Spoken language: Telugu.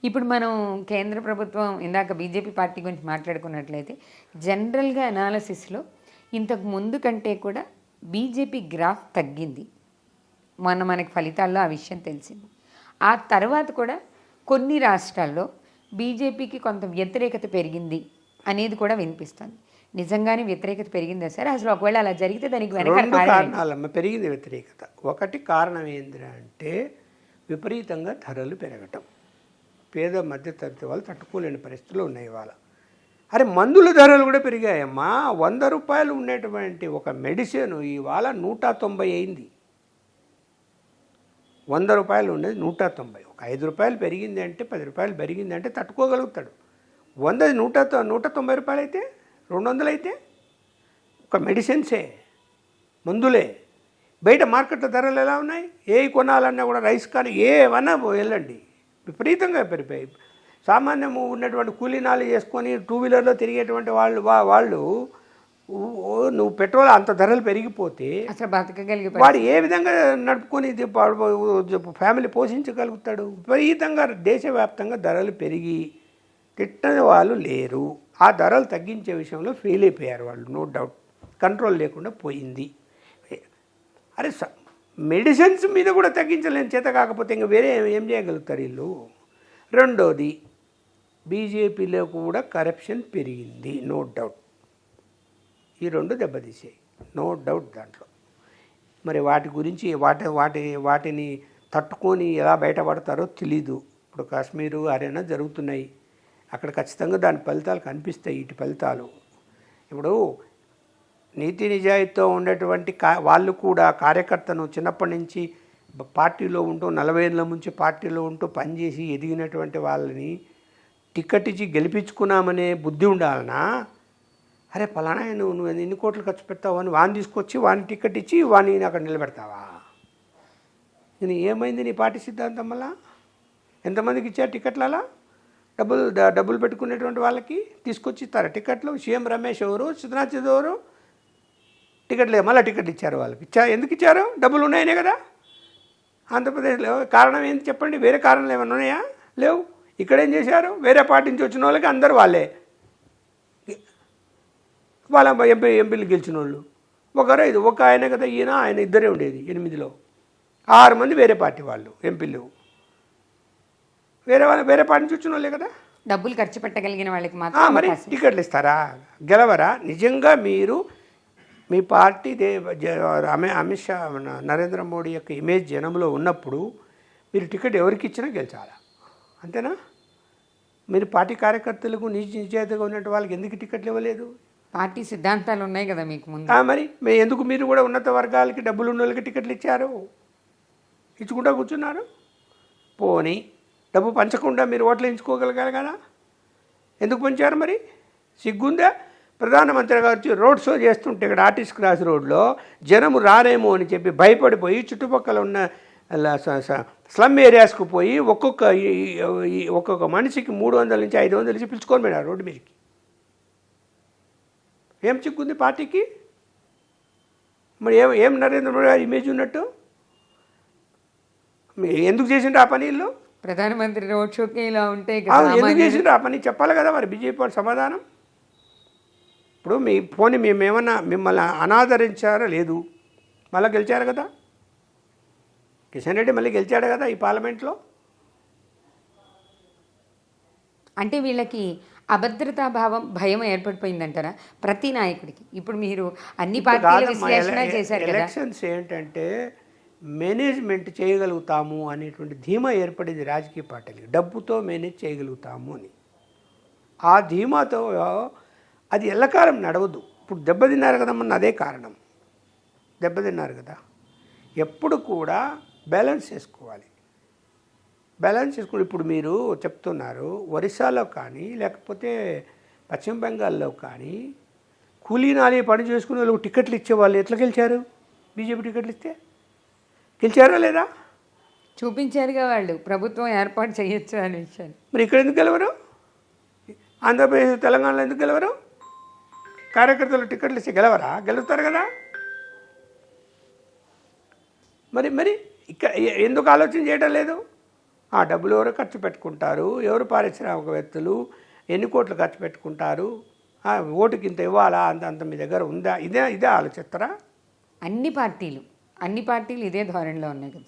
ఇప్పుడు మనం కేంద్ర ప్రభుత్వం ఇందాక బీజేపీ పార్టీ గురించి మాట్లాడుకున్నట్లయితే జనరల్గా అనాలసిస్లో ఇంతకు ముందు కంటే కూడా బీజేపీ గ్రాఫ్ తగ్గింది. మనకి ఫలితాల్లో ఆ విషయం తెలిసింది. ఆ తర్వాత కూడా కొన్ని రాష్ట్రాల్లో బీజేపీకి కొంత వ్యతిరేకత పెరిగింది అనేది కూడా వినిపిస్తుంది. నిజంగానే వ్యతిరేకత పెరిగిందా సార్? అసలు ఒకవేళ అలా జరిగితే దానికి వెనక కారణాలమ్మ పెరిగింది వ్యతిరేకత. ఒకటి కారణం ఏంటంటే విపరీతంగా ధరలు పెరగటం, పేద మధ్యతరగతి వాళ్ళు తట్టుకోలేని పరిస్థితులు ఉన్నాయి ఇవాళ. అరే మందుల ధరలు కూడా పెరిగాయమ్మా. 100 రూపాయలు ఉండేటువంటి ఒక మెడిసిన్ ఇవాళ 190 అయింది. 100 రూపాయలు ఉండేది 190. ఒక 5 రూపాయలు పెరిగింది అంటే 10 రూపాయలు పెరిగింది అంటే తట్టుకోగలుగుతాడు. 190 రూపాయలు అయితే 200 అయితే ఒక మెడిసిన్సే, మందులే. బయట మార్కెట్లో ధరలు ఎలా ఉన్నాయి? ఏ కొనాలన్నా కూడా రైస్ కానీ ఏమన్నా వెళ్ళండి విపరీతంగా పెరిగిపోయి. సామాన్యము ఉన్నటువంటి కూలీనాలు చేసుకొని 2 వీలర్లో తిరిగేటువంటి వాళ్ళు నువ్వు పెట్రోల్ అంత ధరలు పెరిగిపోతే అసలు బతకగలిగే వాడు ఏ విధంగా నడుపుకొని ఫ్యామిలీ పోషించగలుగుతాడు? విపరీతంగా దేశవ్యాప్తంగా ధరలు పెరిగి తిట్టని వాళ్ళు లేరు. ఆ ధరలు తగ్గించే విషయంలో ఫెయిల్ అయిపోయారు వాళ్ళు, నో డౌట్. కంట్రోల్ లేకుండా పోయింది. అరే మెడిసిన్స్ మీద కూడా తగ్గించలేని చేత కాకపోతే ఇంకా వేరే ఏం చేయగలుగుతారు వీళ్ళు? రెండోది బీజేపీలో కూడా కరప్షన్ పెరిగింది, నో డౌట్. ఈ రెండు దెబ్బతీసాయి, నో డౌట్ దాంట్లో. మరి వాటి గురించి వాటిని తట్టుకొని ఎలా బయటపడతారో తెలీదు. ఇప్పుడు కాశ్మీరు హర్యానా జరుగుతున్నాయి, అక్కడ ఖచ్చితంగా దాని ఫలితాలు కనిపిస్తాయి. ఇటు ఫలితాలు ఇప్పుడు నీతి నిజాయితీతో ఉండేటువంటి వాళ్ళు కూడా కార్యకర్తను చిన్నప్పటి నుంచి పార్టీలో ఉంటూ 40 ఏళ్ళ నుంచి పార్టీలో ఉంటూ పనిచేసి ఎదిగినటువంటి వాళ్ళని టికెట్ ఇచ్చి గెలిపించుకున్నామనే బుద్ధి ఉండాలనా? అరే పలానా నువ్వు ఎన్ని కోట్లు ఖర్చు పెడతావు అని వాడిని తీసుకొచ్చి వాడిని టికెట్ ఇచ్చి వాడిని అక్కడ నిలబెడతావా? నేను ఏమైంది నీ పార్టీ సిద్ధాంతం వల్ల? ఎంతమందికి ఇచ్చారు టికెట్లు? అలా డబ్బులు పెట్టుకునేటువంటి వాళ్ళకి తీసుకొచ్చి ఇస్తారా టికెట్లు? సీఎం రమేష్ ఎవరు, సిద్ధనాథ్ ఎవరు? టికెట్లు మళ్ళీ టికెట్లు ఇచ్చారు వాళ్ళకి. ఎందుకు ఇచ్చారు? డబ్బులు ఉన్నాయనే కదా. ఆంధ్రప్రదేశ్లో కారణం ఏంటి చెప్పండి? వేరే కారణాలు ఏమైనా ఉన్నాయా? లేవు. ఇక్కడేం చేశారు? వేరే పార్టీ నుంచి వచ్చిన వాళ్ళకి అందరూ వాళ్ళే, వాళ్ళ ఎంపీలు గెలిచిన వాళ్ళు ఒక ఆయన కదా ఈయన, ఆయన ఇద్దరే ఉండేది. 8లో 6 మంది వేరే పార్టీ వాళ్ళు ఎంపీలు, వేరే పార్టీ నుంచి వచ్చిన వాళ్ళే కదా. డబ్బులు ఖర్చు పెట్టగలిగిన వాళ్ళకి మాత్రం మరి టికెట్లు ఇస్తారా? గెలవరా? నిజంగా మీరు మీ పార్టీ అమిత్ షా నరేంద్ర మోడీ యొక్క ఇమేజ్ జనంలో ఉన్నప్పుడు మీరు టికెట్ ఎవరికి ఇచ్చినా గెలిచాలా, అంతేనా? మీరు పార్టీ కార్యకర్తలకు నిజాయితీగా ఉన్నట్టు వాళ్ళకి ఎందుకు టికెట్లు ఇవ్వలేదు? పార్టీ సిద్ధాంతాలు ఉన్నాయి కదా మీకు ముందు. మరి ఎందుకు మీరు కూడా ఉన్నత వర్గాలకి డబ్బులు ఉన్న వాళ్ళకి టికెట్లు ఇచ్చారు? ఇచ్చుకుంటా కూర్చున్నారు. పోనీ డబ్బు పంచకుండా మీరు ఓట్లు ఎంచుకోగలగాలి కదా. ఎందుకు పంచారు మరి? సిగ్గుందా? ప్రధానమంత్రి గారు వచ్చి రోడ్ షో చేస్తుంటే ఇక్కడ ఆర్టిస్ట్ క్రాస్ రోడ్లో జనము రారేమో అని చెప్పి భయపడిపోయి చుట్టుపక్కల ఉన్న స్లమ్ ఏరియాస్కు పోయి ఒక్కొక్క మనిషికి 300 నుంచి 500 నుంచి పిలుచుకొని పోయినారు రోడ్డు మీదకి. ఏం చిక్కుంది పార్టీకి? మరి ఏం నరేంద్ర మోడీ గారు ఇమేజ్ ఉన్నట్టు? ఎందుకు చేసిండ్రు ఆ పని? వీళ్ళు ప్రధానమంత్రి రోడ్ షోకి ఇలా ఉంటే ఎందుకు చేసిండ్రు ఆ పని చెప్పాలి కదా మరి బీజేపీ వాళ్ళు సమాధానం. ఇప్పుడు మేమేమన్నా మిమ్మల్ని అనాదరించారా? లేదు. మళ్ళీ గెలిచారు కదా, కిషన్ రెడ్డి మళ్ళీ గెలిచాడు కదా ఈ పార్లమెంట్లో. అంటే వీళ్ళకి అభద్రతా భావం, భయం ఏర్పడిపోయిందంటారా ప్రతి నాయకుడికి? ఇప్పుడు మీరు అన్ని పార్టీల విశ్లేషణ చేశారు కదా. ఎలక్షన్స్ ఏంటంటే మేనేజ్మెంట్ చేయగలుగుతాము అనేటువంటి ధీమా ఏర్పడింది రాజకీయ పార్టీలకి. డబ్బుతో మేనేజ్ చేయగలుగుతాము అని ఆ ధీమాతో అది ఎల్లకాలం నడవదు. ఇప్పుడు దెబ్బతిన్నారు కదా మొన్న, అదే కారణం. దెబ్బతిన్నారు కదా. ఎప్పుడు కూడా బ్యాలెన్స్ చేసుకోవాలి. ఇప్పుడు మీరు చెప్తున్నారు ఒరిస్సాలో కానీ లేకపోతే పశ్చిమ బెంగాల్లో కానీ కూలీనాలి పని చేసుకునే వాళ్ళకి టికెట్లు ఇచ్చేవాళ్ళు ఎట్లా గెలిచారు? బీజేపీ టికెట్లు ఇస్తే గెలిచారా లేదా? చూపించారుగా వాళ్ళు ప్రభుత్వం ఏర్పాటు చేయొచ్చు అనే విషయాన్ని. మరి ఇక్కడ ఎందుకు గెలవరు? ఆంధ్రప్రదేశ్ తెలంగాణలో ఎందుకు గెలవరు? కార్యకర్తలు టికెట్లు ఇస్తే గెలవరా? గెలుస్తారు కదా. మరి ఇక్కడ ఎందుకు ఆలోచన చేయడం లేదు? ఆ డబ్బులు ఎవరు ఖర్చు పెట్టుకుంటారు, ఎవరు పారిశ్రామికవేత్తలు ఎన్ని కోట్లు ఖర్చు పెట్టుకుంటారు, ఓటుకి ఇంత ఇవ్వాలా, అంత మీ దగ్గర ఉందా, ఇదే ఆలోచిస్తారా? అన్ని పార్టీలు ఇదే ధోరణిలో ఉన్నాయి కదా.